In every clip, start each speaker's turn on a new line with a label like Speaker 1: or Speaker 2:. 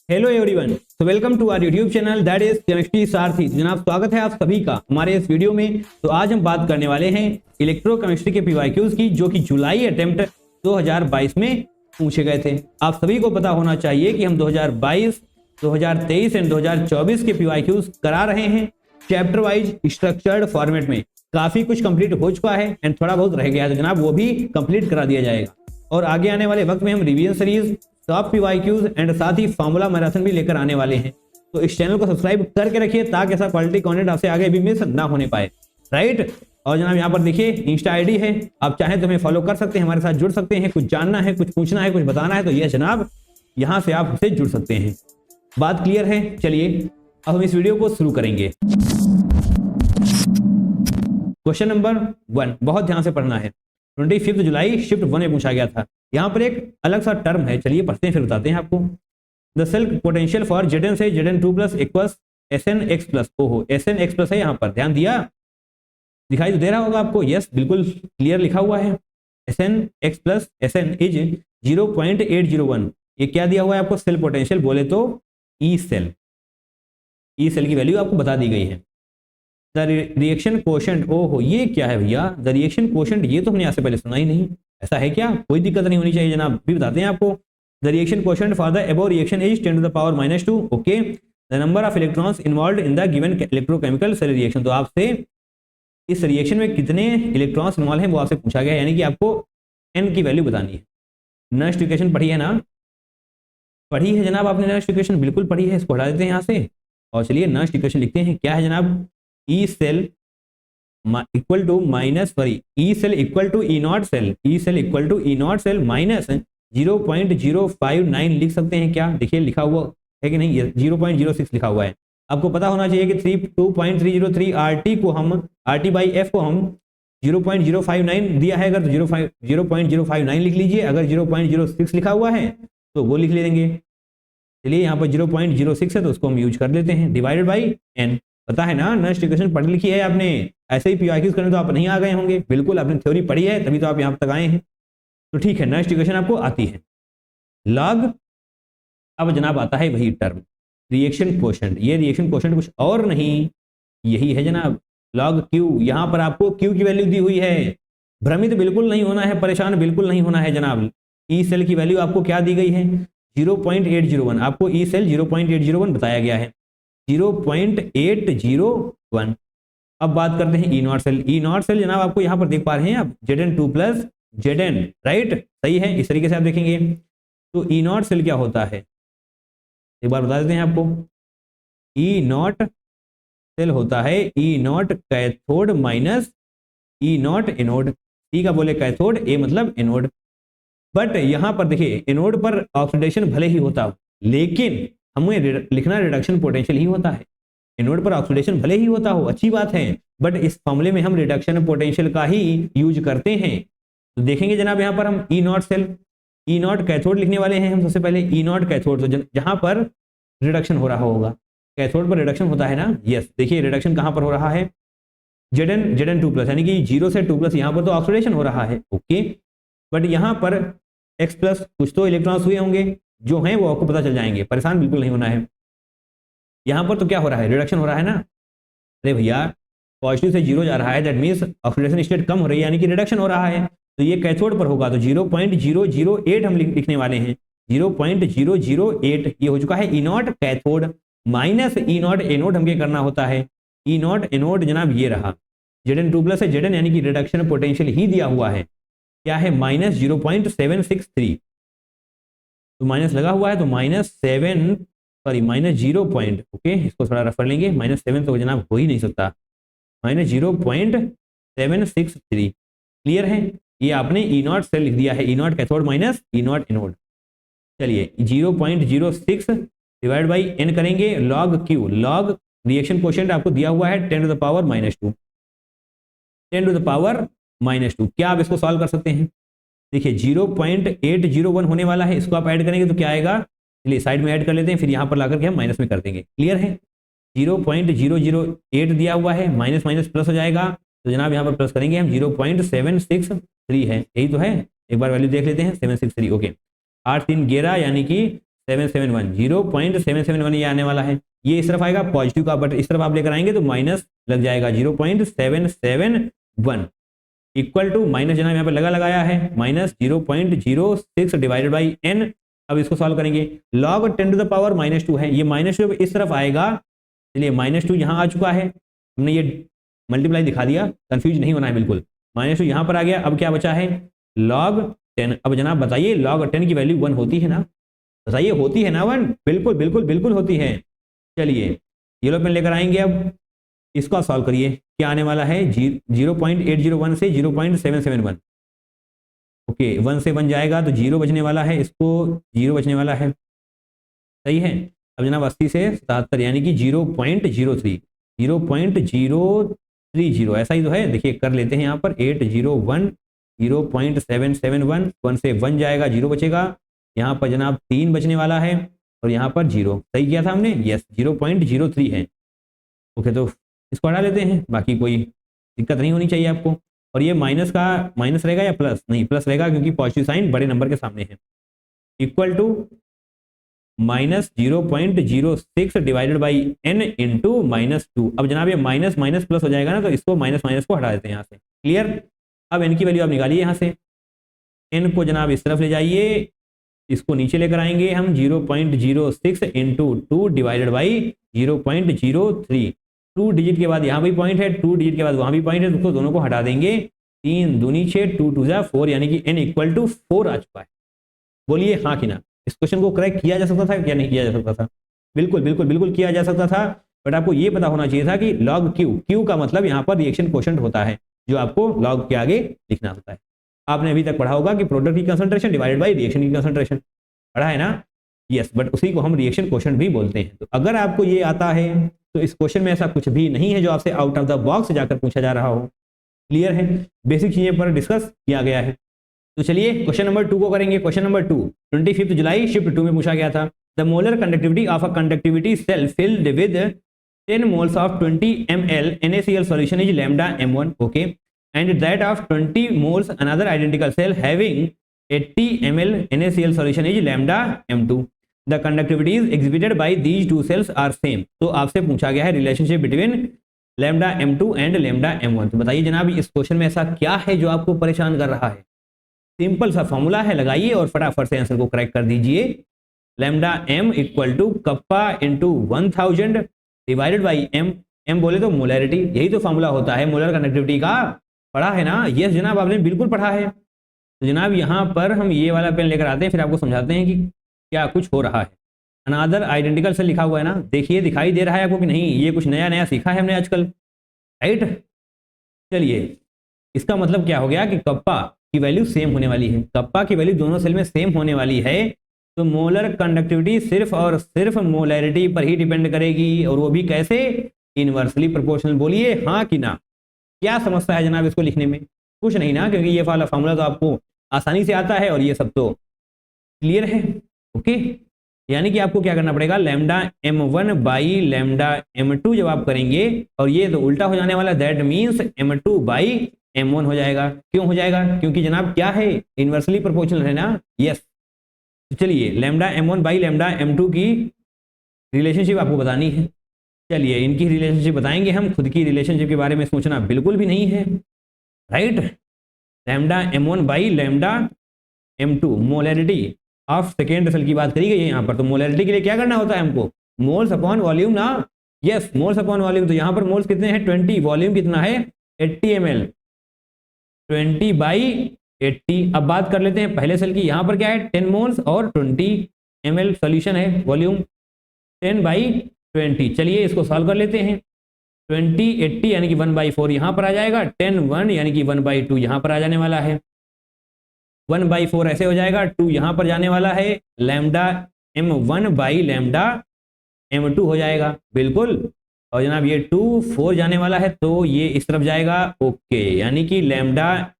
Speaker 1: Hello everyone, तो welcome to our YouTube channel that is chemistry Sarathi. जनाब स्वागत है आप सभी का हमारे इस वीडियो में। तो आज हम बात करने वाले हैं इलेक्ट्रोकेमिस्ट्री के पीवाईक्यूज की, जो कि जुलाई अटेम्प्ट 2022 में पूछे गए थे। आप सभी को पता होना चाहिए कि हम 2022, 2023 एंड 2024 के पीवाईक्यूज करा रहे हैं चैप्टर वाइज स्ट्रक्चर्ड फॉर्मेट में। काफी कुछ कंप्लीट हो चुका है एंड थोड़ा बहुत रह गया है, तो जनाब वो भी कंप्लीट करा दिया जाएगा। और आगे आने वाले वक्त में हम revision series, top PYQs and साथ ही फार्मूला मैराथन भी लेकर आने वाले हैं। तो इस चैनल को सब्सक्राइब करके रखिए ताकि ऐसा क्वालिटी कंटेंट आपसे आगे भी मिस ना होने पाए, राइट। और जनाब यहाँ पर देखिए इंस्टा आईडी है, आप चाहें तो हमें फॉलो कर सकते हैं, हमारे साथ जुड़ सकते हैं। कुछ जानना है, कुछ पूछना है, कुछ बताना है तो ये जनाब यहाँ से आप हमसे जुड़ सकते हैं। बात क्लियर है? चलिए अब हम इस वीडियो को शुरू करेंगे। क्वेश्चन नंबर 1 बहुत ध्यान से पढ़ना है। 25 जुलाई शिफ्ट 1 में पूछा गया था। यहाँ पर एक अलग सा टर्म है, चलिए पढ़ते हैं फिर बताते हैं आपको। The cell potential for Zn से Zn2 plus equals Snx plus. ओहो, Snx प्लस है यहाँ पर, ध्यान दिया? दिखाई तो दे रहा होगा आपको। यस, बिल्कुल क्लियर लिखा हुआ है। Snx plus Sn is 0.801। ये क्या दिया हुआ है आपको? सेल पोटेंशियल बोले तो ई सेल की वैल्यू आपको बता दी गई है। द रिएक्शन कोशेंट, ओहो ये क्या है भैया? द रिएक्शन कोशेंट, ये तो हमने यहाँ से पहले सुना ही नहीं। ऐसा है क्या? कोई दिक्कत नहीं होनी चाहिए जनाब, भी बताते हैं आपको। The reaction quotient for the above reaction is 10⁻⁻²। Okay, the number of electrons involved in the given electrochemical cell reaction. तो आपसे इस रिएक्शन में कितने इलेक्ट्रॉन्स इन्वॉल्व हैं वो आपसे पूछा गया है, यानी कि आपको एन की वैल्यू बतानी है। नस्ट इक्वेशन पढ़ी है ना? पढ़ी है जनाब आपने नस्ट इक्वेशन? बिल्कुल पढ़ी है। इसको हटा देते हैं यहाँ से और चलिए नस्ट इक्वेशन लिखते हैं। क्या है जनाब? E cell equal to minus, sorry, E cell equal to E not cell, E cell equal to E not cell minus 0.059 लिख सकते हैं क्या? देखिए लिखा हुआ है कि नहीं? 0.06 लिखा हुआ है। आपको पता होना चाहिए कि 2.303 RT को हम RT/F को हम 0.059 दिया है, अगर तो 0.059 लिख लीजिए। अगर 0.06 लिखा हुआ है तो वो लिख लेंगे। चलिए यहाँ पर 0.06 है तो उसको हम यूज कर लेते हैं, डिवाइडेड बाई n। पता है ना, नस्ट इक्वेशन पढ़ लिखी है आपने। ऐसे ही पीवाईक्यूज करने तो आप नहीं आ गए होंगे, बिल्कुल आपने थ्योरी पढ़ी है तभी तो आप यहाँ तक आए हैं। तो ठीक है, नस्ट इक्वेशन आपको आती है। लॉग, अब जनाब आता है वही टर्म रिएक्शन कोशेंट। ये रिएक्शन कोशेंट कुछ और नहीं, यही है जनाब लॉग क्यू। यहाँ पर आपको क्यू की वैल्यू दी हुई है। भ्रमित बिल्कुल नहीं होना है, परेशान बिल्कुल नहीं होना है जनाब। ई सेल की वैल्यू आपको क्या दी गई है? 0.801। आपको ई सेल 0.801 बताया गया है, 0.801। अब बात करते हैं E not cell. E not cell जनाब आपको यहाँ पर देख पा रहे हैं आप, Zn2 प्लस Zn, राइट? सही है, इस तरीके से आप देखेंगे। तो ई नॉट सेल क्या होता है एक बार बता देते हैं आपको। ई नॉट सेल होता है E nought cathode minus E nought anode. C का बोले कैथोड, ए मतलब एनोड। बट यहाँ पर देखिए एनोड पर ऑक्सीडेशन भले ही होता हो, लेकिन हमें लिखना रिडक्शन पोटेंशियल ही होता है। एनोड पर ऑक्सीडेशन भले ही होता हो, अच्छी बात है, बट इस फॉर्मूले में हम रिडक्शन पोटेंशियल का ही यूज करते हैं। तो देखेंगे जनाब यहाँ पर हम E not cell, E nought cathode लिखने वाले हैं हम सबसे पहले। ई नॉट कैथोड, तो जहां पर रिडक्शन हो रहा होगा, कैथोड पर रिडक्शन होता है ना। यस, देखिए रिडक्शन कहां पर हो रहा है? Zn2 प्लस, यानी कि 0 से 2 प्लस, यहाँ पर तो ऑक्सीडेशन हो रहा है। ओके, बट यहाँ पर X प्लस कुछ तो इलेक्ट्रॉन्स हुए होंगे, जो हैं वो आपको पता चल जाएंगे, परेशान बिल्कुल नहीं होना है। यहाँ पर तो क्या हो रहा है? रिडक्शन हो रहा है ना। अरे भैया पॉजिटिव से 0 जा रहा है, दैट मीन्स ऑक्सीडेशन स्टेट कम हो रही है, यानी कि रिडक्शन हो रहा है। तो ये कैथोड पर होगा, तो 0.008 हम लिखने वाले हैं, 0.008। ये हो चुका है E nought cathode minus E nought anode. हमके करना होता है ई नॉट एनोड जनाब, ये रहा Zn2 प्लस है Zn, यानी कि रिडक्शन पोटेंशियल ही दिया हुआ है। क्या है? माइनस 0.763। तो माइनस लगा हुआ है, तो -0. ओके, इसको थोड़ा रफ कर लेंगे। -7 तो जनाब हो ही नहीं सकता, -0.763। क्लियर है? ये आपने ई नॉट सेल लिख दिया है, E nought cathode minus E nought anode. चलिए 0.06 डिवाइड बाई एन करेंगे, log Q. Log reaction quotient आपको दिया हुआ है 10⁻², 10⁻²। क्या आप इसको सॉल्व कर सकते हैं? देखिए 0.801 होने वाला है, इसको आप ऐड करेंगे तो क्या आएगा? चलिए साइड में ऐड कर लेते हैं, फिर यहाँ पर लाकर के हम माइनस में कर देंगे। क्लियर है? 0.008 दिया हुआ है, माइनस माइनस प्लस हो जाएगा, तो जनाब यहाँ पर प्लस करेंगे हम, 0.763 है, यही तो है। एक बार वैल्यू देख लेते हैं, 763। ओके, 8 3 11, यानी कि 0.771 0.771 ये आने वाला है। ये इस तरफ आएगा पॉजिटिव का, बट इस तरफ आप लेकर आएंगे तो माइनस लग जाएगा 0.771 इक्वल टू माइनस जनाब यहाँ पे लगाया है माइनस 0.06 डिवाइडेड बाई n। अब इसको सॉल्व करेंगे, log 10 टू द पावर -2 है, ये -2 इस तरफ आएगा। चलिए -2 यहाँ आ चुका है, हमने ये मल्टीप्लाई दिखा दिया, कंफ्यूज नहीं होना है बिल्कुल। -2 यहाँ पर आ गया, अब क्या बचा है log 10। अब जनाब बताइए log 10 की वैल्यू 1 होती है ना, बताइए होती है ना 1? बिल्कुल बिल्कुल बिल्कुल होती है। चलिए येलो पेन लेकर आएंगे, अब इसको सॉल्व करिए, क्या आने वाला है 0.801 से 0.771। ओके 1 से 1 जाएगा तो 0 बचने वाला है, इसको 0 बचने वाला है, सही है। अब जनाब 80 से 77 यानी कि 0.03 ऐसा ही तो है। देखिए कर लेते हैं यहाँ पर 801 0.771 1 से 1 जाएगा 0 बचेगा, यहाँ पर जनाब 3 बचने वाला है और यहाँ पर 0। सही किया था हमने, यस 0.03 है। ओके तो इसको हटा लेते हैं, बाकी कोई दिक्कत नहीं होनी चाहिए आपको। और ये माइनस का माइनस रहेगा या प्लस? नहीं प्लस रहेगा, क्योंकि पॉजिटिव साइन बड़े नंबर के सामने है। Equal to minus 0.06 divided by n into -2। अब जनाब ये माइनस माइनस प्लस हो जाएगा ना, तो इसको माइनस माइनस को हटा देते हैं यहाँ से। क्लियर? अब n की वैल्यू आप निकालिए यहाँ से, n को जनाब इस तरफ ले जाइए, इसको नीचे लेकर आएंगे हम 0.06 इंटू 2 डिवाइडेड बाई 0.03। 2 डिजिट के बाद यहाँ भी पॉइंट है, 2 डिजिट के बाद वहाँ भी पॉइंट है, तो दोनों को हटा देंगे। 3 दूनी 6 2 2 4 यानी कि n इक्वल टू 4 आ चुका है। बोलिए हाँ कि ना? इस क्वेश्चन को करेक्ट किया जा सकता था क्या नहीं किया जा सकता था? बिल्कुल बिल्कुल बिल्कुल किया जा सकता था, बट आपको ये पता होना चाहिए था कि log q का मतलब यहाँ पर रिएक्शन कोशेंट होता है, जो आपको log के आगे लिखना होता है। आपने अभी तक पढ़ा होगा कि प्रोडक्ट की कंसंट्रेशन डिवाइडेड बाई रिएक्शन की कंसंट्रेशन, पढ़ा है ना? यस, बट उसी को हम रिएक्शन कोशेंट भी बोलते हैं। तो अगर आपको ये आता है तो इस क्वेश्चन में ऐसा कुछ भी नहीं है जो आपसे आउट ऑफ द बॉक्स जाकर पूछा जा रहा हो। क्लियर है? बेसिक चीजें पर डिस्कस किया गया है। तो चलिए क्वेश्चन नंबर 2 को करेंगे। क्वेश्चन नंबर 2 25 जुलाई शिफ्ट 2 में पूछा गया था। The molar conductivity of a conductivity cell filled with 10 moles of 20 ml NaCl solution is lambda m1, okay, and that of 20 moles another identical cell having 80 ml NaCl solution is lambda m2. The conductivities exhibited by these two cells are same. तो आपसे पूछा गया है relationship between lambda m2 and lambda m1। तो बताइए जनाब इस question में ऐसा क्या है जो आपको परेशान कर रहा है? सिंपल सा फॉर्मूला है, लगाइए और फटाफट से आंसर को करेक्ट कर दीजिए। Lambda m equal to kappa into 1000 divided by m बोले तो मोलैरिटी, यही तो फॉर्मूला होता है मोलर कंडक्टिविटी का। पढ़ा है ना? यस जनाब आपने बिल्कुल पढ़ा है। तो जनाब यहाँ पर हम ये वाला पेन लेकर आते हैं, फिर आपको समझाते हैं कि क्या कुछ हो रहा है। अनादर आइडेंटिकल से लिखा हुआ है ना, देखिए दिखाई दे रहा है आपको कि नहीं? ये कुछ नया नया सीखा है हमने आजकल, राइट? चलिए इसका मतलब क्या हो गया कि कप्पा की वैल्यू सेम होने वाली है। कप्पा की वैल्यू दोनों सेल में सेम होने वाली है, तो मोलर कंडक्टिविटी सिर्फ और सिर्फ मोलैरिटी पर ही डिपेंड करेगी, और वो भी कैसे? Inversely proportional. बोलिए हाँ कि ना? क्या समस्या है जनाब इसको लिखने में? कुछ नहीं ना, क्योंकि ये वाला फॉर्मूला तो आपको आसानी से आता है और ये सब तो क्लियर है। ओके, यानी कि आपको क्या करना पड़ेगा, lambda m1 by lambda m2 जब आप करेंगे, और ये तो उल्टा हो जाने वाला, that means m2 by m1 हो जाएगा। क्यों हो जाएगा? क्योंकि जनाब क्या है, इनवर्सली प्रोपोर्शनल है ना। यस, तो चलिए lambda m1 by lambda m2 की रिलेशनशिप आपको बतानी है। चलिए इनकी रिलेशनशिप बताएंगे हम, खुद की रिलेशनशिप के बारे में सोचना बिल्कुल भी नहीं है, right? Lambda m1 by lambda m2 molarity of second cell की बात करी गई है यहाँ पर। तो मोलैरिटी के लिए क्या करना होता है हमको? मोल्स अपॉन वॉल्यूम ना। Yes, moles upon volume. तो यहाँ पर मोल्स कितने हैं? 20, वॉल्यूम कितना है? 80 ml, 20 बाई 80। अब बात कर लेते हैं पहले सेल की। यहाँ पर क्या है? 10 मोल्स और 20 ml सोल्यूशन है, वॉल्यूम 10 बाई 20। चलिए इसको सॉल्व कर लेते हैं। 20 80 यानी कि 1/4 यहाँ पर आ जाएगा, 10 1 यानी कि 1/2 यहाँ पर आ जाने वाला है, 1/4 ऐसे हो जाएगा, 2 यहाँ पर जाने वाला है, lambda m1 by lambda m2 हो जाएगा। बिल्कुल, और जनाब ये 2 4 जाने वाला है, तो ये इस तरफ जाएगा। ओके, यानी कि लैम्डा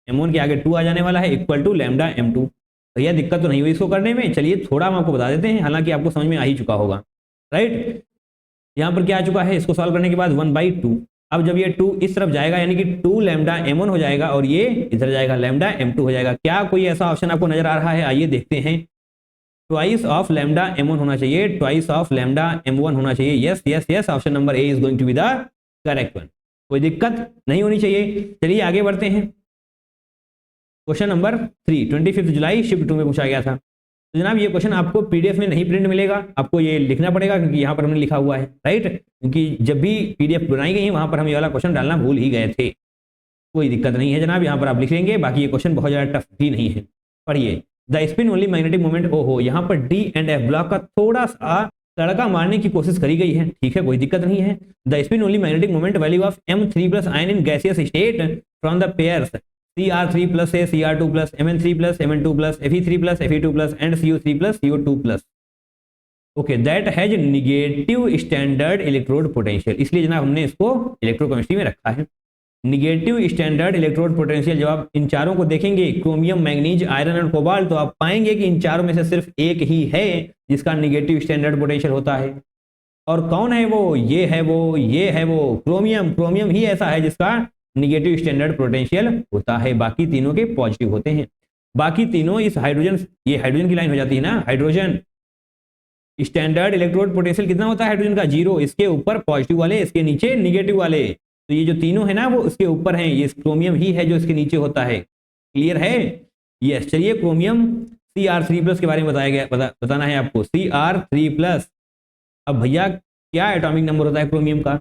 Speaker 1: m1 के आगे 2 आ जाने वाला है, इक्वल टू लैम्डा m2। तो यह दिक्कत तो नहीं हुई इसको करने में। चलिए थोड़ा हम आपको बता देते हैं, हालांकि आपको समझ में आ ही चुका होगा, राइट? यहाँ पर क्या आ चुका है, इसको सॉल्व करने के बाद 1/2। अब जब ये 2 इस तरफ जाएगा, यानी कि 2 लैम्डा m1 हो जाएगा, और ये इधर जाएगा लैम्डा m2 हो जाएगा। क्या कोई ऐसा ऑप्शन आपको नजर आ रहा है? आइए देखते हैं। ट्वाइस ऑफ लैम्डा m1 होना चाहिए, ट्वाइस ऑफ लैम्डा m1 होना चाहिए। Yes yes yes, option number A is going to be the correct one. कोई दिक्कत नहीं होनी चाहिए। चलिए आगे बढ़ते हैं। क्वेश्चन नंबर 3, 25 जुलाई शिफ्ट 2 में पूछा गया था। तो जनाब ये क्वेश्चन आपको पीडीएफ में नहीं प्रिंट मिलेगा, आपको ये लिखना पड़ेगा क्योंकि यहाँ पर हमने लिखा हुआ है, राइट। क्योंकि जब भी पीडीएफ बनाई गई है वहां पर हम ये वाला क्वेश्चन डालना भूल ही गए थे। कोई दिक्कत नहीं है जनाब, यहाँ पर आप लिख लेंगे। बाकी ये क्वेश्चन बहुत ज़्यादा टफ भी नहीं है। पढ़िए, the spin only magnetic moment, ओहो यहाँ पर डी एंड एफ ब्लॉक का थोड़ा सा तड़का मारने की कोशिश करी गई है, ठीक है, कोई दिक्कत नहीं है। The spin only magnetic moment value of m3 plus ion in gaseous state from the pairs Cr3 plus से Cr2 plus Mn3 plus Mn2 plus Fe3 plus Fe2 plus and CO3 plus CO2 plus, okay, that has negative standard electrode potential. इसलिए जनाब हमने इसको electrochemistry में रखा है। Negative standard electrode potential, जब आप इन चारों को देखेंगे, क्रोमियम, मैग्नीज, आयरन और कोबाल्ट, तो आप पाएंगे कि इन चारों में से सिर्फ एक ही है जिसका निगेटिव स्टैंडर्ड पोटेंशियल होता है। और कौन है वो? ये है वो, ये है वो क्रोमियम। क्रोमियम ही ऐसा है जिसका निगेटिव स्टैंडर्ड पोटेंशियल होता है, बाकी तीनों के पॉजिटिव होते हैं। बाकी तीनों इस हाइड्रोजन, ये हाइड्रोजन की लाइन हो जाती है ना, हाइड्रोजन स्टैंडर्ड इलेक्ट्रोड पोटेंशियल कितना होता है हाइड्रोजन का? 0। इसके ऊपर पॉजिटिव वाले, इसके नीचे निगेटिव वाले। तो ये जो तीनों है ना वो उसके ऊपर हैं, ये क्रोमियम ही है जो इसके नीचे होता है। क्लियर है? यस। चलिए क्रोमियम Cr3 प्लस के बारे में बताया गया, बताना है आपको। Cr3 प्लस, अब भैया क्या एटॉमिक नंबर होता है क्रोमियम का?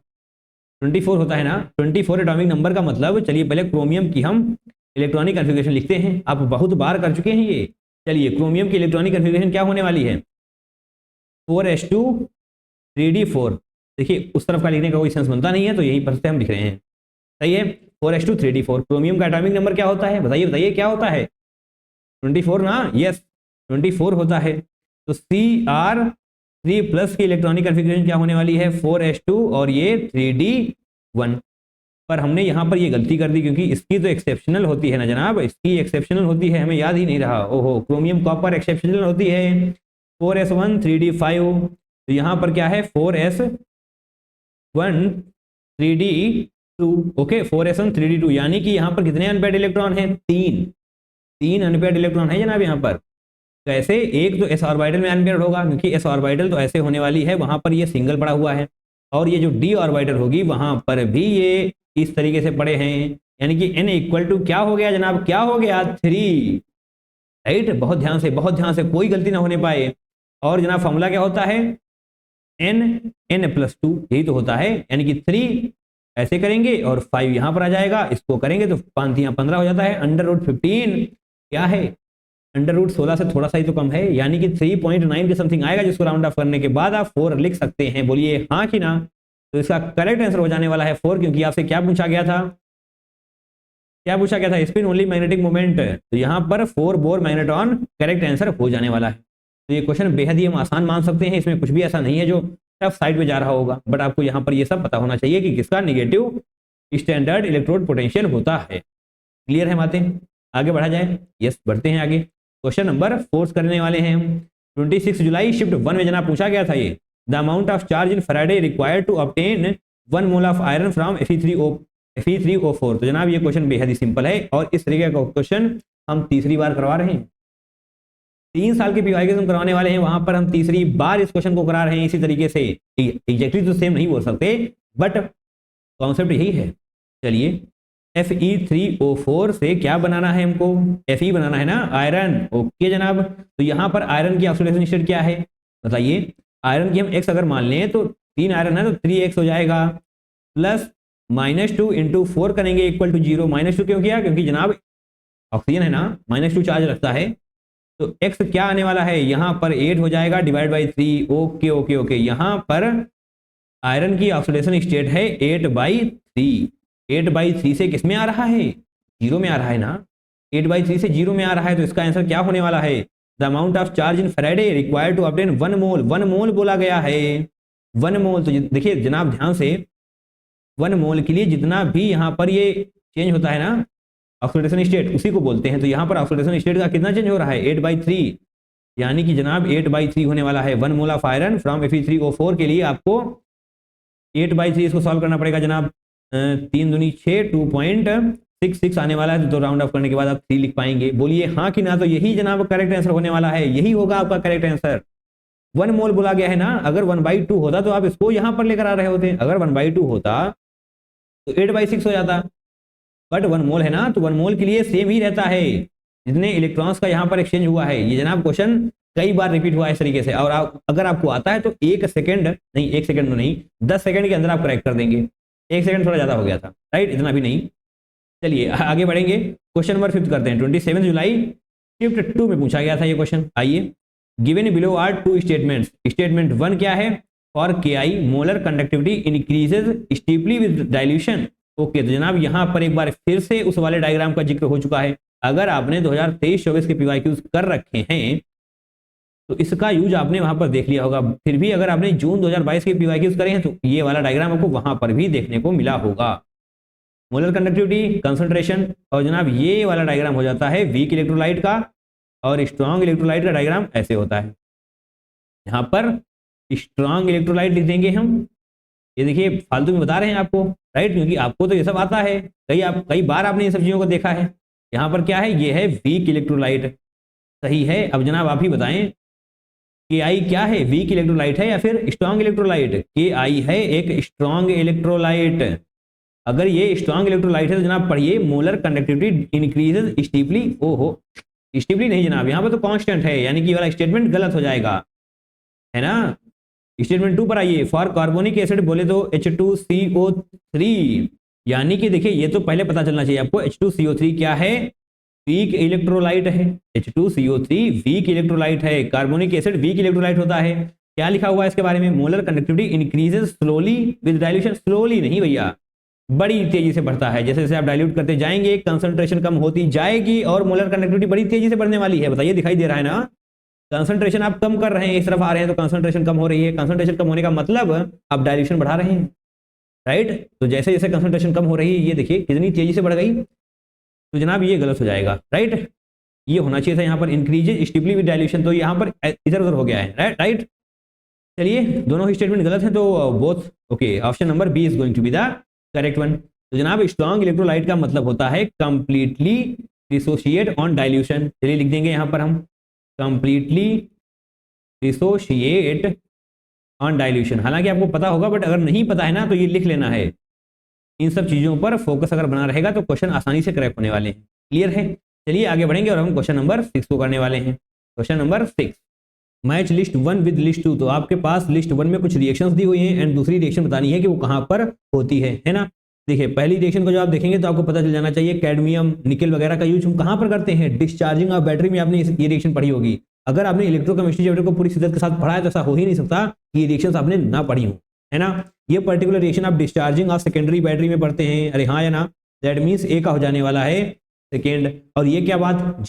Speaker 1: 24 होता है ना। 24 एटॉमिक नंबर का मतलब, चलिए पहले क्रोमियम की हम इलेक्ट्रॉनिक कन्फिग्रेशन लिखते हैं। आप बहुत बार कर चुके हैं ये। चलिए क्रोमियम की इलेक्ट्रॉनिक कन्फिग्रेशन क्या होने वाली है? 4s2 3d4। देखिए उस तरफ का लिखने का कोई सेंस बनता नहीं है, तो यही पर से हम लिख रहे हैं। सही है, 4s2 3d4। क्रोमियम का एटॉमिक नंबर क्या होता है? बताइए बताइए क्या होता है? 24 ना। यस 24 होता है। तो Cr3 प्लस की इलेक्ट्रॉनिक कन्फिग्रेशन क्या होने वाली है? 4s2 और ये 3d1। पर हमने यहाँ पर ये गलती कर दी क्योंकि इसकी तो एक्सेप्शनल होती है ना जनाब, इसकी एक्सेप्शनल होती है, हमें याद ही नहीं रहा। ओहो, क्रोमियम कॉपर एक्सेप्शनल होती है 4s1 3d5। तो यहाँ पर क्या है? 4s1 3d2। Okay, 4s1 3d2, यानी कि यहाँ पर कितने अनपेयर्ड इलेक्ट्रॉन हैं? 3 अनपेयर्ड इलेक्ट्रॉन है जनाब यहाँ पर। कैसे? एक तो एस ऑर्बिटल में अनपेयर्ड होगा क्योंकि एस ऑर्बिटल तो ऐसे होने वाली है, वहां पर ये सिंगल पड़ा हुआ है, और ये जो डी ऑर्बिटल होगी वहां पर भी ये इस तरीके से पड़े हैं, यानी कि n इक्वल टू क्या हो गया जनाब? क्या हो गया? 3। राइट, बहुत ध्यान से, बहुत ध्यान से, कोई गलती ना होने पाए। और जनाब फॉर्मूला क्या होता है? n+2, यही तो होता है, यानी कि 3 ऐसे करेंगे और 5 यहां पर आ जाएगा, इसको करेंगे तो 5 या 15 हो जाता है। √15 क्या है? √16 से थोड़ा सा ही तो कम है, यानी कि 3.9 के समथिंग आएगा, जिसको राउंड ऑफ करने के बाद आप 4 लिख सकते हैं। बोलिए हाँ कि ना? तो इसका करेक्ट आंसर हो जाने वाला है 4, क्योंकि आपसे क्या पूछा गया था? क्या पूछा गया था? Spin only magnetic moment. तो यहाँ पर 4 बोर मैग्नेट्रॉन करेक्ट आंसर हो जाने वाला है। तो ये क्वेश्चन बेहद ही हम आसान मान सकते हैं, इसमें कुछ भी ऐसा नहीं है जो टफ साइड में जा रहा होगा, बट आपको यहाँ पर ये सब पता होना चाहिए कि किसका निगेटिव स्टैंडर्ड इलेक्ट्रोड पोटेंशियल होता है। क्लियर है बातें? आगे बढ़ा जाए। यस, बढ़ते हैं आगे। क्वेश्चन नंबर 4 करने वाले हैं हम। 26 जुलाई शिफ्ट 1 में जनाब पूछा गया था ये, the amount of charge in faraday required to obtain 1 mole of iron from Fe3O4। तो जनाब ये क्वेश्चन बेहद ही सिंपल है, और इस तरीके का क्वेश्चन हम तीसरी बार करवा रहे हैं। 3 साल के पीवाई के हम करवाने वाले हैं, वहां पर हम तीसरी बार इस क्वेश्चन को करा रहे हैं इसी तरीके से। एग्जैक्टली तो सेम नहीं बोल सकते, बट कॉन्सेप्ट यही है। चलिए, Fe3O4 से क्या बनाना है हमको? Fe बनाना है ना, आयरन। ओके जनाब, तो यहाँ पर आयरन की ऑक्सीडेशन स्टेट क्या है बताइए? आयरन की हम x अगर मान लें तो 3 आयरन है तो 3x हो जाएगा, प्लस -2 इंटू 4 करेंगे इक्वल टू 0। -2 क्यों किया? क्योंकि जनाब ऑक्सीजन है ना, -2 चार्ज रखता है, तो x क्या आने वाला है? यहाँ पर 8 हो जाएगा divide by 3। Okay okay okay, यहाँ पर आयरन की ऑक्सीडेशन स्टेट है 8/3। 8/3 से किस में आ रहा है? 0 में आ रहा है ना। 8/3 से 0 में आ रहा है, तो इसका आंसर क्या होने वाला है? The amount of charge in faraday required to obtain 1 mole. 1 mole बोला गया है, 1 मोल। तो देखिए जनाब ध्यान से, 1 मोल के लिए जितना भी यहाँ पर ये चेंज होता है ना ऑक्सीडेशन स्टेट, उसी को बोलते हैं। तो यहाँ पर ऑक्सीडेशन स्टेट का कितना चेंज हो रहा है? 8/3, यानी कि जनाब 8/3 होने वाला है। 1 mole of iron from Fe3O4 के लिए आपको 8/3 इसको सॉल्व करना पड़ेगा जनाब। 3 दूनी 6, 6 आने वाला है तो राउंड ऑफ करने के बाद आप 3 लिख पाएंगे। बोलिए हाँ कि ना। तो यही जनाब करेक्ट आंसर होने वाला है, यही होगा आपका करेक्ट आंसर। 1 मोल बोला गया है ना, अगर 1/2 होता तो आप इसको यहां पर लेकर आ रहे होते। अगर 1/2 होता तो 8/6 हो जाता, बट 1 मोल है ना, तो 1 मोल के लिए सेम ही रहता है जितने इलेक्ट्रॉन्स का यहाँ पर एक्सचेंज हुआ है। ये जनाब क्वेश्चन कई बार रिपीट हुआ है इस तरीके से, और अगर आपको आता है तो 1 सेकंड नहीं, 1 सेकंड तो नहीं, 10 सेकंड के अंदर आप करेक्ट कर देंगे। 1 सेकंड थोड़ा ज्यादा हो गया था, राइट, इतना भी नहीं। चलिए आगे बढ़ेंगे, क्वेश्चन नंबर 5 करते हैं। 27 जुलाई शिफ्ट 2 में पूछा गया था ये क्वेश्चन। आइए, given below are 2 statements. Statement 1 क्या है? For KI molar conductivity increases steeply with dilution. Okay, तो जनाब यहाँ पर एक बार फिर से उस वाले डायग्राम का जिक्र हो चुका है। अगर आपने 2023-24 के PYQs कर रखे हैं तो इसका यूज आपने वहां पर देख लिया होगा। फिर भी अगर आपने जून 2022 के PYQs करे हैं तो ये वाला डायग्राम आपको वहां पर भी देखने को मिला होगा। मोलर कंडक्टिविटी, कंसंट्रेशन, और जनाब ये वाला डायग्राम हो जाता है वीक इलेक्ट्रोलाइट का, और स्ट्रॉन्ग इलेक्ट्रोलाइट का डायग्राम ऐसे होता है। यहाँ पर स्ट्रॉन्ग इलेक्ट्रोलाइट लिख देंगे हम। ये देखिए फालतू में बता रहे हैं आपको, राइट, क्योंकि आपको तो ये सब आता है, कई बार आपने ये सब चीजों को देखा है। यहाँ पर क्या है? ये है वीक इलेक्ट्रोलाइट, सही है। अब जनाब आप ही बताएं KI क्या है? वीक इलेक्ट्रोलाइट है या फिर स्ट्रॉन्ग इलेक्ट्रोलाइट? KI है एक स्ट्रॉन्ग इलेक्ट्रोलाइट। अगर ये स्ट्रॉन्ग इलेक्ट्रोलाइट है तो जनाब पढ़िए मोलर कंडक्टिविटी इंक्रीजेज स्टीपली। ओहो, स्टीपली नहीं जनाब, यहाँ पर तो कांस्टेंट है, यानी कि ये वाला स्टेटमेंट गलत हो जाएगा, है ना। स्टेटमेंट 2 पर आइए। फॉर कार्बोनिक एसिड बोले तो H2CO3, यानी कि देखिए ये तो पहले पता चलना चाहिए आपको, H2CO3 क्या है? वीक इलेक्ट्रोलाइट है। H2CO3 वीक इलेक्ट्रोलाइट है। कार्बोनिक एसिड वीक इलेक्ट्रोलाइट होता है। क्या लिखा हुआ है इसके बारे में? Molar conductivity increases slowly with dilution. Slowly नहीं भैया, बड़ी तेजी से बढ़ता है। जैसे जैसे आप डाइल्यूट करते जाएंगे कंसंट्रेशन कम होती जाएगी और मोलर कंडक्टिविटी बड़ी तेजी से बढ़ने वाली है। बताइए, दिखाई दे रहा है ना? कंसंट्रेशन आप कम कर रहे हैं, इस तरफ आ रहे हैं तो कंसंट्रेशन कम हो रही है। कंसंट्रेशन कम होने का मतलब आप डाइल्यूशन बढ़ा रहे हैं, राइट। तो जैसे जैसे कंसंट्रेशन कम हो रही है, ये देखिए कितनी तेजी से बढ़ गई, तो जनाब ये गलत हो जाएगा, राइट। ये होना चाहिए था यहाँ पर इंक्रीजेज स्टीपली विद डाइल्यूशन, तो यहाँ पर इधर उधर हो गया है, राइट। चलिए दोनों ही स्टेटमेंट गलत है, तो both okay, option number B is going to be the correct one. तो जनाब स्ट्रॉन्ग इलेक्ट्रोलाइट का मतलब होता है कंप्लीटली डिसोशिएट ऑन डाइल्यूशन। चलिए लिख देंगे यहाँ पर हम कंप्लीटली डिसोशिएट ऑन डाइल्यूशन। हालांकि आपको पता होगा, बट अगर नहीं पता है ना तो ये लिख लेना है। इन सब चीजों पर फोकस अगर बना रहेगा तो क्वेश्चन आसानी से क्रैक होने वाले हैं। क्लियर है? चलिए आगे बढ़ेंगे और हम क्वेश्चन नंबर 6 को करने वाले हैं। Question number 6, match list 1 with list 2। तो आपके पास लिस्ट 1 में कुछ रिएक्शंस दी हुई हैं एंड दूसरी रिएक्शन बतानी है कि वो कहां पर होती है ना। देखिए पहली रिएक्शन को जो आप देखेंगे तो आपको पता चल जाना चाहिए कैडमियम निकल वगैरह का यूज हम कहां पर करते हैं? डिस्चार्जिंग ऑफ बैटरी में आपने ये रिएक्शन पढ़ी होगी। अगर आपने इलेक्ट्रोकेमिस्ट्री चैप्टर को पूरी शिद्दत के साथ पढ़ा है तो ऐसा हो ही नहीं सकता कि ये रिएक्शंस आपने ना पढ़ी हो, है ना। ये पर्टिकुलर रिएक्शन आप डिस्चार्जिंग ऑफ सेकेंडरी बैटरी में पढ़ते हैं, अरे हाँ या ना। दैट मीन्स ए का हो जाने वाला है सेकेंड। और ये क्या बात?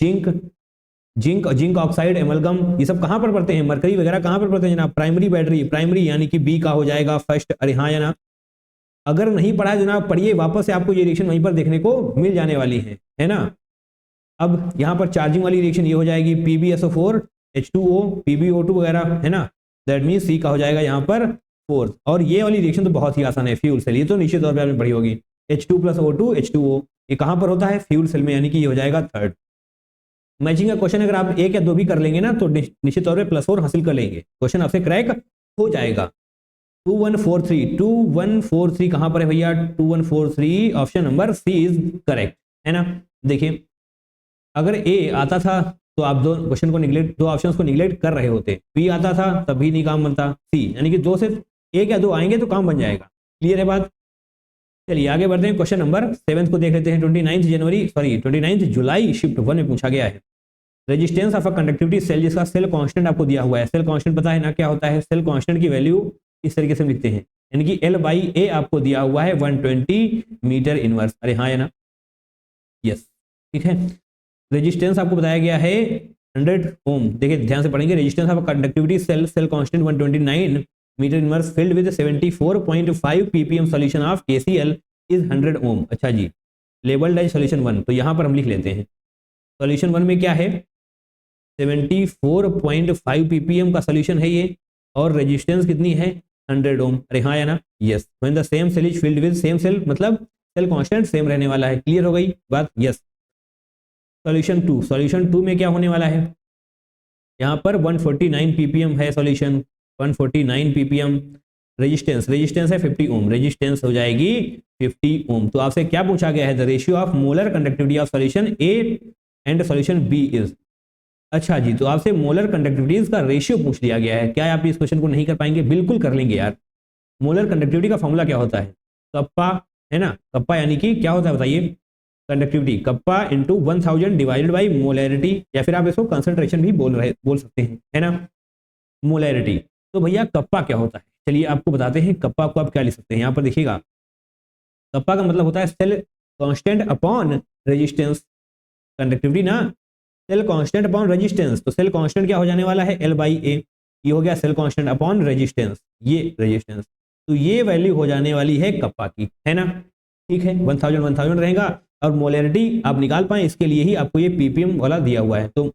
Speaker 1: जिंक ऑक्साइड एमलगम, ये सब कहां पर पढ़ते हैं? मरकरी वगैरह कहां पर पढ़ते हैं जनाब? प्राइमरी बैटरी, प्राइमरी यानी कि बी का हो जाएगा फर्स्ट, अरे हाँ या ना। अगर नहीं पढ़ा है जनाब पढ़िए, वापस से आपको ये रिएक्शन वहीं पर देखने को मिल जाने वाली है ना। अब यहाँ पर चार्जिंग वाली रिएक्शन ये हो जाएगी PbSO4 H2O PbO2 वगैरह, है ना। दैट मीन सी का हो जाएगा यहाँ पर फोर्थ। और ये वाली रिएक्शन तो बहुत ही आसान है, फ्यूल सेल, ये तो निश्चित तौर पर आपने पढ़ी होगी। H2 + O2 H2O, ये कहां पर होता है? फ्यूल सेल में, यानी कि ये हो जाएगा थर्ड। मैचिंग का क्वेश्चन अगर आप 1 या 2 भी कर लेंगे ना तो निश्चित तौर पे +4 हासिल कर लेंगे, क्वेश्चन आपसे क्रैक हो जाएगा। 2143 कहां पर है भैया? 2143 option number C is correct, है ना। देखिए अगर ए आता था तो आप दो ऑप्शंस को निगलेक्ट कर रहे होते। बी आता था तब भी नहीं काम बनता। सी यानी कि 2 से 1 या 2 आएंगे तो काम बन जाएगा। क्लियर है बात? चलिए आगे बढ़ते हैं, क्वेश्चन नंबर 7 को देख लेते हैं। 29 जुलाई शिफ्ट 1 में पूछा गया है। Resistance of a conductivity cell, जिसका सेल कांस्टेंट आपको दिया हुआ है। सेल कांस्टेंट पता है ना क्या होता है? सेल कांस्टेंट की वैल्यू इस तरीके से लिखते हैं, यानी कि L/A आपको दिया हुआ है 120 मीटर इनवर्स, अरे हाँ या ना। यस, ठीक है। रेजिस्टेंस आपको बताया गया है 100 ओम। देखिए ध्यान से पढ़ेंगे। Resistance of conductivity cell constant 129 metre inverse filled with 74.5 ppm solution of KCl is 100 ohm. अच्छा जी, लेबल्ड एज सॉल्यूशन 1, तो यहाँ पर हम लिख लेते हैं सॉल्यूशन 1 में क्या है? 74.5 ppm का सॉल्यूशन है ये, और रेजिस्टेंस कितनी है? 100 ओम, अरे हाँ या ना। Yes, when the same cell is filled with same cell, मतलब सेल कांस्टेंट सेम रहने वाला है। क्लियर हो गई बात? यस। सॉल्यूशन टू में क्या होने वाला है, यहाँ पर 149 ppm है सॉल्यूशन, 149 ppm। रेजिस्टेंस है 50 ओम, रेजिस्टेंस हो जाएगी 50 ओम। तो आपसे क्या पूछा गया है, the ratio of molar conductivity of solution A and solution B is. अच्छा जी, तो आपसे मोलर कंडक्टिविटीज का रेशियो पूछ लिया गया है। क्या आप इस क्वेश्चन को नहीं कर पाएंगे? बिल्कुल कर लेंगे यार। मोलर कंडक्टिविटी का फॉर्मूला क्या होता है, कप्पा है ना, कप्पा यानी कि क्या होता है बताइए, conductivity kappa into 1000 divided by molarity, या फिर आप इसको कंसंट्रेशन भी बोल सकते हैं, है ना, मोलैरिटी। तो भैया कप्पा क्या होता है, चलिए आपको बताते हैं कप्पा को आप क्या लिख सकते हैं। यहाँ पर देखिएगा, कप्पा का मतलब होता है cell constant upon resistance, conductivity ना, सेल कांस्टेंट अपॉन रेजिस्टेंस। तो सेल कांस्टेंट क्या हो जाने वाला है, L/A। ये हो गया सेल कांस्टेंट अपॉन रेजिस्टेंस, ये रेजिस्टेंस। तो ये वैल्यू हो जाने वाली है कप्पा की, है ना। ठीक है, 1000 रहेगा। और मोलैरिटी आप निकाल पाए इसके लिए ही आपको ये ppm वाला दिया हुआ है। तो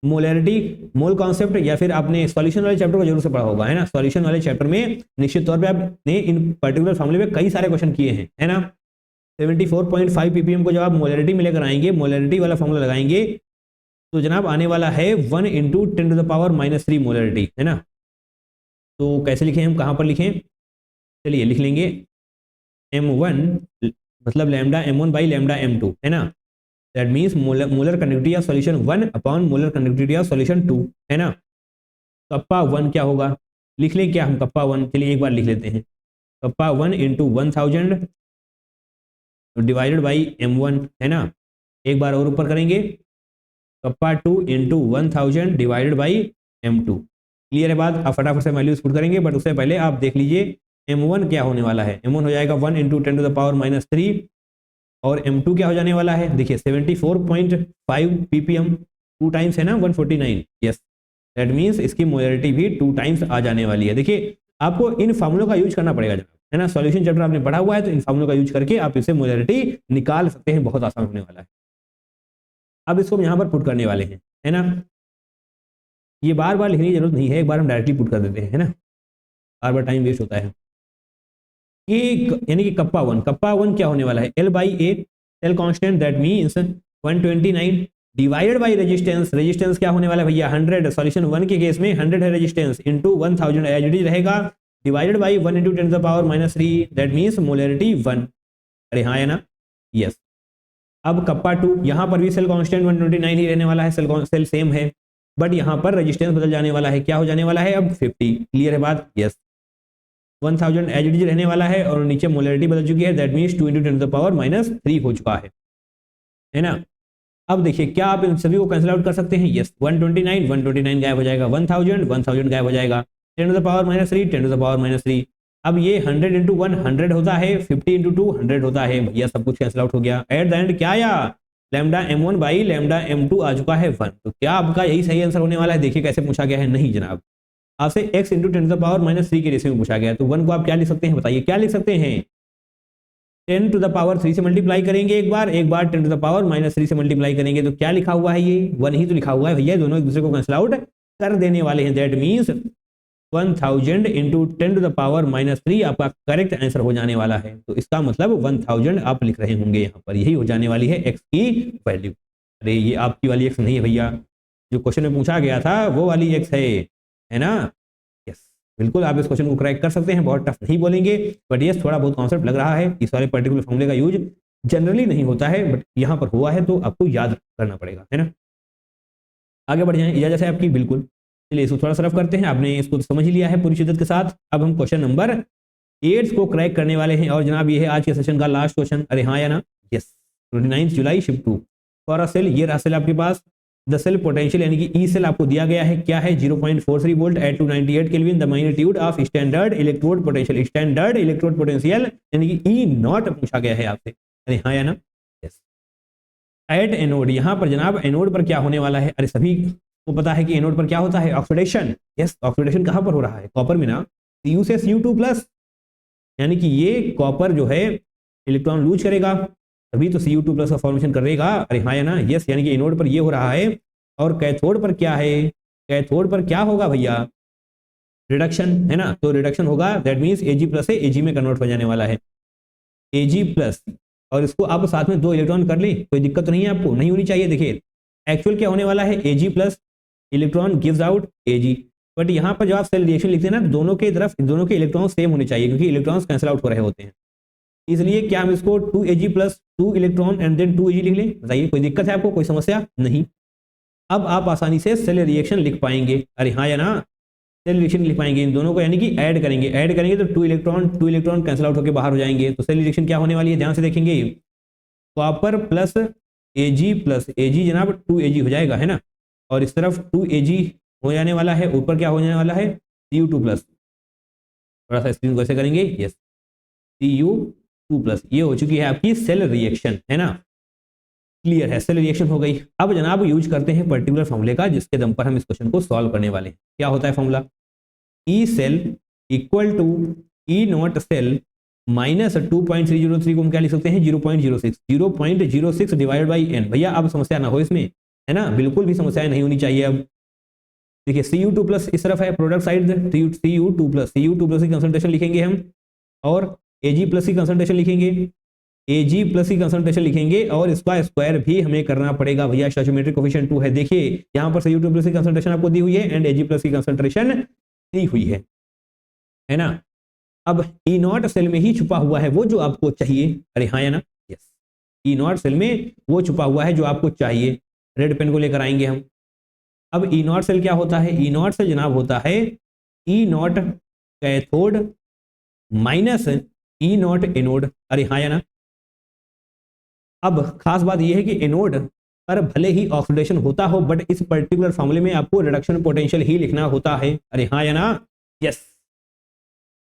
Speaker 1: मोलैरिटी, मोल कॉन्सेप्ट, या फिर आपने सॉल्यूशन वाले चैप्टर को जरूर से पढ़ा होगा, है ना। सॉल्यूशन वाले चैप्टर में निश्चित तौर पे आपने इन पर्टिकुलर फॉर्मूले में कई सारे क्वेश्चन किए हैं, है ना। 74.5 ppm को जब आप मोलैरिटी में लेकर आएंगे, मोलैरिटी वाला फॉर्मूला लगाएंगे, तो जनाब आने वाला है 1 × 10⁻³ मोलैरिटी, है ना। तो कैसे लिखें हम, कहाँ पर लिखें, चलिए लिख लेंगे m1 मतलब lambda m1 by lambda m2, है ना। That means molar conductivity of solution 1 upon molar conductivity of solution 2, है ना। कप्पा 1 क्या होगा, लिख लें क्या हम कप्पा 1, चलिए एक बार लिख लेते हैं। कप्पा 1 × 1000 डिवाइडेड बाई m1, है ना। एक बार और ऊपर करेंगे, kappa 2 × 1000 divided by m2। Clear है बात? आप फटाफट से वैल्यूज पुट करेंगे, बट उससे पहले आप देख लीजिए m1 क्या होने वाला है। m1 हो जाएगा 1 × 10⁻³ और m2 क्या हो जाने वाला है, देखिए 74.5 ppm, 2 टाइम्स है ना 149। यस, दैट मीन्स इसकी मोलैरिटी भी 2 टाइम्स आ जाने वाली है। देखिए आपको इन फॉर्मूलों का यूज करना पड़ेगा जनाब, है ना। सॉल्यूशन चैप्टर आपने पढ़ा हुआ है, तो इन फॉर्मूलों का यूज करके आप इसे मोलैरिटी निकाल सकते हैं, बहुत आसान होने वाला है। अब इसको हम यहाँ पर पुट करने वाले हैं, है ना। ये बार बार लिखने की जरूरत नहीं है, एक बार हम डायरेक्टली पुट कर देते हैं, है ना, बार बार टाइम वेस्ट होता है। ये यानी कि कप्पा 1 क्या होने वाला है, L/A cell constant, that means 129 divided by resistance. Resistance क्या होने वाला है भैया, 100। सॉल्यूशन 1 के केस में 100 है resistance, into 1000 as it is रहेगा, divided by 1 × 10⁻³ that means molarity 1। अरे हाँ है ना, यस। अब कप्पा 2, यहाँ पर भी सेल कांस्टेंट 129 ही रहने वाला है, सेल सेम है, बट यहाँ पर रेजिस्टेंस बदल जाने वाला है, क्या हो जाने वाला है अब 50। क्लियर है बात? यस। 1000 एज इट इज रहने वाला है और नीचे मोलैरिटी बदल चुकी है, दैट मींस 2 × 10⁻³ हो चुका है ना। अब देखिए क्या आप इन सभी को कैंसिल आउट कर सकते हैं, यस। 129 गायब हो जाएगा, 1000 गायब हो जाएगा, 10⁻³ 10⁻³। अब ये 100 × 1 100 होता है, 50 × 2 100 होता है, भैया सब कुछ कैंसिल आउट हो गया। एट द एंड क्या आया, lambda m1 by lambda m2 आ चुका है 1। तो क्या आपका यही सही आंसर होने वाला है? देखिए कैसे पूछा गया है, नहीं जनाब, आपसे x × 10⁻³ के रेशियो में पूछा गया है। तो 1 को आप क्या लिख सकते हैं बताइए, क्या लिख सकते हैं, 10⁻³ से मल्टीप्लाई करेंगे एक बार 10⁻³ से मल्टीप्लाई करेंगे, तो क्या लिखा हुआ है, ये 1 ही तो लिखा हुआ है भैया, दोनों एक दूसरे को कैंसिल आउट कर देने वाले हैं। दैट मींस 1000 × 10⁻³ आपका करेक्ट आंसर हो जाने वाला है। तो इसका मतलब 1000 आप लिख रहे होंगे यहाँ पर, यही हो जाने वाली है x की वैल्यू। अरे ये आपकी वाली x नहीं है भैया, जो क्वेश्चन में पूछा गया था वो वाली x है ना। यस, बिल्कुल आप इस क्वेश्चन को क्रैक कर सकते हैं, बहुत टफ नहीं बोलेंगे, बट यस थोड़ा बहुत कॉन्सेप्ट लग रहा है। इस वाले पर्टिकुलर फॉर्मूले का यूज जनरली नहीं होता है, बट यहाँ पर हुआ है तो आपको याद करना पड़ेगा, है ना। आगे बढ़ जाएं, इजाजत है आपकी, बिल्कुल। चलिए इसको थोड़ा सरफ करते हैं, आपने इसको समझ ही लिया है पूरी शिद्दत के साथ। अब हम क्वेश्चन नंबर 8 को क्रैक करने वाले हैं, और जनाब ये है आज के सेशन का लास्ट क्वेश्चन। अरे हाँ या ना, यस। 29 जुलाई शिफ्ट 2 फॉर अ सेल, ये रहा सेल आपके पास। द सेल पोटेंशियल यानी कि ई सेल आपको दिया गया है, क्या है 0.43 volt at 298 kelvin. The magnitude of standard electrode potential, standard electrode potential यानी कि ई नॉट पूछा गया है आपसे। अरे हाँ या ना, यस। एट एनोड, यहाँ पर जनाब एनोड पर क्या होने वाला है, अरे सभी को पता है कि एनोड पर क्या होता है, ऑक्सीडेशन। यस, ऑक्सीडेशन कहाँ पर हो रहा है, कॉपर में ना, Cu से Cu2+, यानी कि ये कॉपर जो है इलेक्ट्रॉन लूज करेगा तभी तो Cu2+ का फॉर्मेशन करेगा। अरे हाँ या ना, यस। यानी कि एनोड पर ये हो रहा है, और कैथोड पर क्या है, कैथोड पर क्या होगा भैया, रिडक्शन, है ना। तो रिडक्शन होगा, दैट मीन्स Ag+ से Ag में कन्वर्ट हो जाने वाला है, Ag+। और इसको आप साथ में 2 इलेक्ट्रॉन कर लें, कोई दिक्कत तो नहीं है आपको, नहीं होनी चाहिए। देखिए एक्चुअल क्या होने वाला है, Ag plus electron gives out Ag, but यहाँ पर जब आप सेल रिएक्शन लिखते हैं ना, दोनों के तरफ दोनों के इलेक्ट्रॉन सेम होने चाहिए, क्योंकि इलेक्ट्रॉन्स कैंसिल आउट हो रहे होते हैं। इसलिए क्या हम इसको 2Ag plus 2 electron and then 2Ag लिख लें? बताइए कोई दिक्कत है आपको, कोई समस्या नहीं। अब आप आसानी से सेल रिएक्शन लिख पाएंगे, अरे हाँ या ना, सेल रिएक्शन लिख पाएंगे इन दोनों को, यानी कि ऐड करेंगे तो 2 इलेक्ट्रॉन कैंसिल आउट होकर बाहर हो जाएंगे। तो सेल रिएक्शन क्या होने वाली है, ध्यान से देखेंगे, कॉपर प्लस Ag जनाब 2Ag हो जाएगा, है ना, और इस तरफ 2Ag हो जाने वाला है, ऊपर क्या हो जाने वाला है, Cu2 प्लस। थोड़ा सा स्क्रीन को ऐसे करेंगे, यस, Cu2 प्लस, ये हो चुकी है आपकी सेल रिएक्शन, है ना, क्लियर है, सेल रिएक्शन हो गई। अब जनाब यूज करते हैं पर्टिकुलर फॉर्मूले का, जिसके दम पर हम इस क्वेश्चन को सॉल्व करने वाले हैं। क्या होता है formula, E cell equal to E not cell minus 2.303 को हम क्या लिख सकते हैं, 0.06 डिवाइडेड बाई एन। भैया अब समस्या ना हो इसमें, है ना, बिल्कुल भी समस्याएं नहीं होनी चाहिए। अब देखिए Cu2 प्लस इस तरफ है, प्रोडक्ट साइड Cu2 प्लस की कंसंट्रेशन लिखेंगे हम, और Ag प्लस की कंसंट्रेशन लिखेंगे, और इसका स्क्वायर भी हमें करना पड़ेगा भैया, स्टोइचियोमेट्रिक कोएफिशिएंट 2 है। देखिए यहाँ पर Cu2 प्लस की कंसंट्रेशन आपको दी हुई है एंड Ag प्लस की कंसंट्रेशन दी हुई है ना। अब ई नॉट सेल में ही छुपा हुआ है वो जो आपको चाहिए, अरे हाँ या ना, यस, ई नॉट सेल में वो छुपा हुआ है जो आपको चाहिए। रेड पेन को लेकर आएंगे हम। अब ई नॉट सेल क्या होता है, ई नॉट सेल जनाब होता है E nought cathode minus E nought anode, अरे हाँ या ना। अब खास बात यह है कि एनोड पर भले ही ऑक्सीडेशन होता हो, बट इस पर्टिकुलर फॉर्मूले में आपको रिडक्शन पोटेंशियल ही लिखना होता है, अरे हाँ या ना, यस।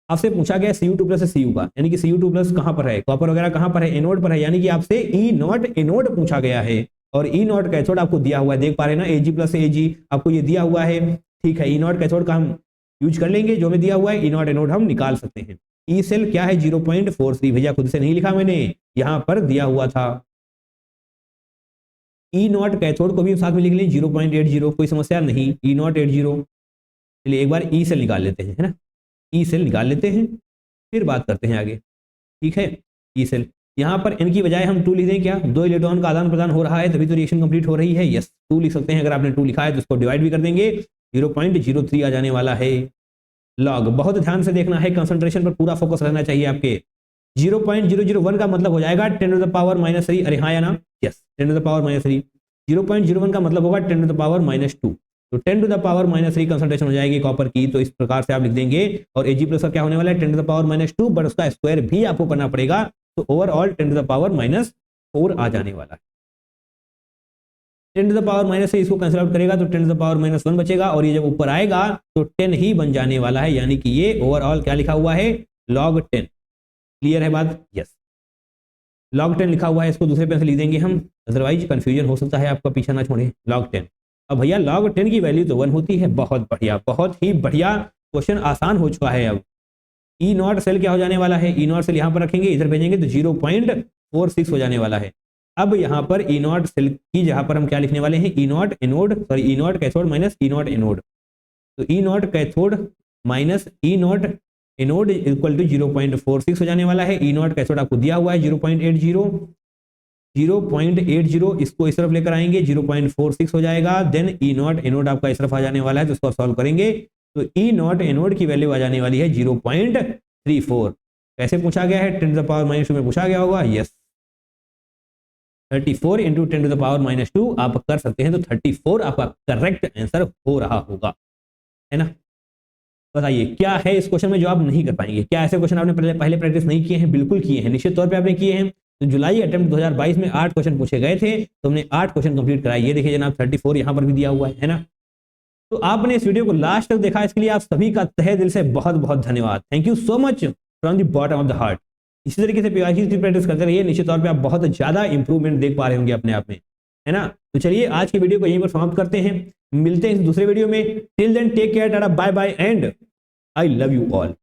Speaker 1: आपसे पूछा गया Cu2 प्लस से Cu का, यानी कि Cu2 प्लस कहां पर है, कॉपर वगैरह कहां पर है, एनोड पर है, यानी कि आपसे ई नॉट एनोड पूछा गया है, और ई नॉट कैथोड आपको दिया हुआ है, देख पा रहे हैं ना, Ag प्लस Ag आपको ये दिया हुआ है, ठीक है। ई नॉट कैथोड का हम यूज कर लेंगे, जो हमें दिया हुआ है, ई नॉट एनोड हम निकाल सकते हैं। ई सेल क्या है, 0.43, भैया खुद से नहीं लिखा मैंने, यहां पर दिया हुआ था। ई नॉट कैथोड को भी साथ में लिख लें 0.80, कोई समस्या नहीं, ई नॉट 80। चलिए एक बार ई सेल निकाल लेते हैं, है ना, ई सेल निकाल लेते हैं, फिर बात करते हैं आगे, ठीक है। ई सेल यहाँ पर n की बजाय हम 2 लिख दें, क्या 2 इलेक्ट्रॉन का आदान प्रदान हो रहा है तभी तो रिएक्शन कंप्लीट हो रही है, यस 2 लिख सकते हैं। अगर आपने 2 लिखा है तो इसको डिवाइड भी कर देंगे, 0.03 आ जाने वाला है लॉग। बहुत ध्यान से देखना है, कंसंट्रेशन पर पूरा फोकस रहना चाहिए आपके। 0.001 का मतलब हो जाएगा 10⁻³ अरे हाँ या ना, यस 10⁻³। 0.01 का मतलब होगा 10⁻², तो 10⁻³ कंसंट्रेशन हो जाएगी कॉपर की, तो इस प्रकार से आप लिख देंगे। और Ag प्लस का क्या होने वाला है 10⁻², बट उसका स्क्वायर भी आपको करना पड़ेगा, तो ओवरऑल 10⁻⁴ आ जाने वाला है। 10⁻³ से इसको कैंसिल आउट करेगा तो 10⁻⁻1 बचेगा, और ये जब ऊपर आएगा तो 10 ही बन जाने वाला है, यानी कि ये ओवरऑल क्या लिखा हुआ है, log 10। क्लियर है बात, यस log 10 लिखा हुआ है, इसको दूसरे पेन से लिख देंगे हम, अदरवाइज कंफ्यूजन हो सकता है, आपका पीछा ना छोड़े। log 10, अब भैया log 10 की वैल्यू तो 1 होती है, बहुत बढ़िया, बहुत ही बढ़िया, क्वेश्चन आसान हो चुका है। अब ई नॉट सेल क्या हो जाने वाला है, ई नॉट सेल यहाँ पर रखेंगे, इधर भेजेंगे तो 0.46 हो जाने वाला है। अब यहाँ पर ई नॉट सेल की जगह पर हम क्या लिखने वाले हैं, E nought anode, sorry E nought cathode minus E nought anode, तो E nought cathode minus E nought anode equal to 0.46 हो जाने वाला है। ई नॉट कैथोड आपको दिया हुआ है 0.80, इसको इस तरफ लेकर आएंगे 0.46 हो जाएगा। देन ई नॉट एनोड आपका इस तरफ आ जाने वाला है, तो इसको सॉल्व करेंगे तो ई नॉट एनोड की वैल्यू आ जाने वाली है 0.34। कैसे पूछा गया है, 10⁻² में पूछा गया होगा, यस 34 इंटू 10⁻² आप कर सकते हैं, तो 34 आपका करेक्ट आंसर हो रहा होगा, है ना। बताइए क्या है इस क्वेश्चन में जो आप नहीं कर पाएंगे, क्या ऐसे क्वेश्चन आपने पहले प्रैक्टिस नहीं किए हैं, बिल्कुल किए हैं, निश्चित तौर पे आपने किए हैं। तो जुलाई अटेम्प्ट 2022 में 8 क्वेश्चन पूछे गए थे, तो हमने 8 क्वेश्चन कंप्लीट कराए। ये देखिए जनाब 34 यहाँ पर भी दिया हुआ है ना। तो आपने इस वीडियो को लास्ट तक देखा, इसके लिए आप सभी का तहे दिल से बहुत बहुत धन्यवाद। Thank you so much from the bottom of the heart. इसी तरीके से पीवाईक्यू की प्रैक्टिस करते रहिए, निश्चित तौर पे आप बहुत ज्यादा इंप्रूवमेंट देख पा रहे होंगे अपने आप में, है ना। तो चलिए आज की वीडियो को यहीं पर समाप्त करते हैं, मिलते हैं इस दूसरे वीडियो में। Till then take care, tata bye bye and I love you all.